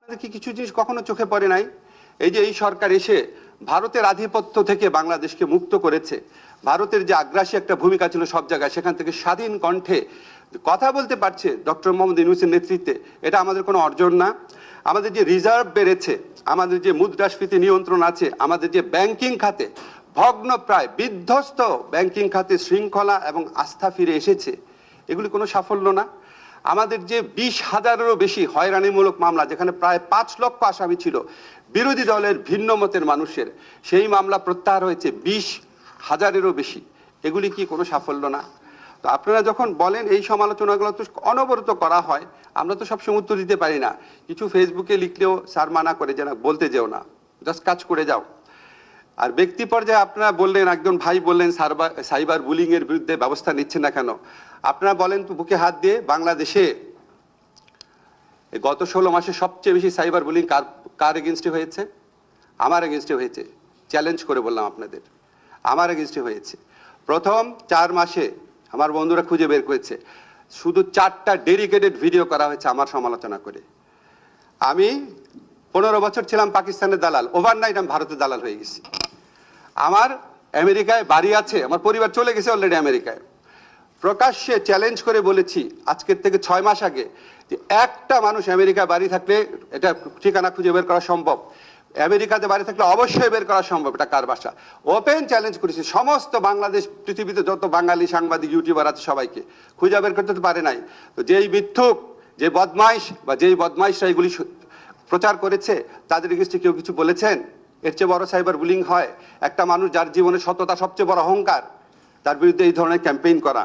কি কিছু জিনিস কখনো চোখে পড়ে নাই? এই যে এই সরকার এসে ভারতের আধিপত্য থেকে বাংলাদেশকে মুক্ত করেছে, ভারতের যে আগ্রাসী একটা ভূমিকা ছিল সব জায়গায়, সেখান থেকে স্বাধীন কণ্ঠে কথা বলতে পারছে ডক্টর মোহাম্মদ ইউনূসের নেতৃত্বে, এটা আমাদের কোনো অর্জন না? আমাদের যে রিজার্ভ বেড়েছে, আমাদের যে মুদ্রাস্ফীতি নিয়ন্ত্রণ আছে, আমাদের যে ব্যাংকিং খাতে ভগ্ন প্রায় বিধ্বস্ত ব্যাংকিং খাতে শৃঙ্খলা এবং আস্থা ফিরে এসেছে, এগুলি কোনো সাফল্য না? আমাদের যে 20,000-এরও বেশি হয়রানিমূলক মামলা, যেখানে প্রায় 5 লক্ষ আসামি ছিল বিরোধী দলের ভিন্ন মতের মানুষের, সেই মামলা প্রত্যাহার হয়েছে 20,000-এরও বেশি, এগুলি কি কোনো সাফল্য না? তো আপনারা যখন বলেন এই সমালোচনাগুলো তো অনবরত করা হয়, আমরা তো সবসময় উত্তর দিতে পারি না। কিছু ফেসবুকে লিখলেও স্যার মানা করে যে না, বলতে যেও না, জাস্ট কাজ করে যাও। আর ব্যক্তি পর্যায়ে আপনারা বললেন, একজন ভাই বললেন সাইবার বুলিং এর বিরুদ্ধে ব্যবস্থা নিচ্ছেন না কেন? আপনারা বলেন তো বুকে হাত দিয়ে, বাংলাদেশে গত 16 মাসে সবচেয়ে বেশি সাইবার বুলিং কার এগেনস্টে হয়েছে? আমার এগেনস্টে হয়েছে। চ্যালেঞ্জ করে বললাম আপনাদের, আমার এগেনস্টে হয়েছে। প্রথম 4 মাসে আমার বন্ধুরা খুঁজে বের করেছে, শুধু 4টা ডেডিকেটেড ভিডিও করা হয়েছে আমার সমালোচনা করে। আমি 15 বছর ছিলাম পাকিস্তানের দালাল, ওভারনাইট আমি ভারতের দালাল হয়ে গেছি। আমার আমেরিকায় বাড়ি আছে, আমার পরিবার চলে গেছে অলরেডি আমেরিকায়। প্রকাশ্যে চ্যালেঞ্জ করে বলেছি আজকের থেকে 6 মাস আগে যে একটা মানুষ আমেরিকায় বাড়ি থাকলে, এটা ঠিকানা খুঁজে বের করা সম্ভব, আমেরিকাতে বাড়ি থাকলে অবশ্যই বের করা সম্ভব এটা কার বাসা। ওপেন চ্যালেঞ্জ করেছি সমস্ত বাংলাদেশ, পৃথিবীতে যত বাঙালি সাংবাদিক ইউটিউবার আছে সবাইকে, খুঁজে বের করতে পারে নাই। তো যেই মিথ্যুক, যে বদমাইশ বা যেই বদমাইশরা এগুলি প্রচার করেছে, তাদের এগেইনস্টে কেউ কিছু বলেছেন? এর চেয়ে বড় সাইবার বুলিং হয় একটা মানুষ যার জীবনে সততা সবচেয়ে বড় অহংকার, তার বিরুদ্ধে এই ধরনের ক্যাম্পেইন করা।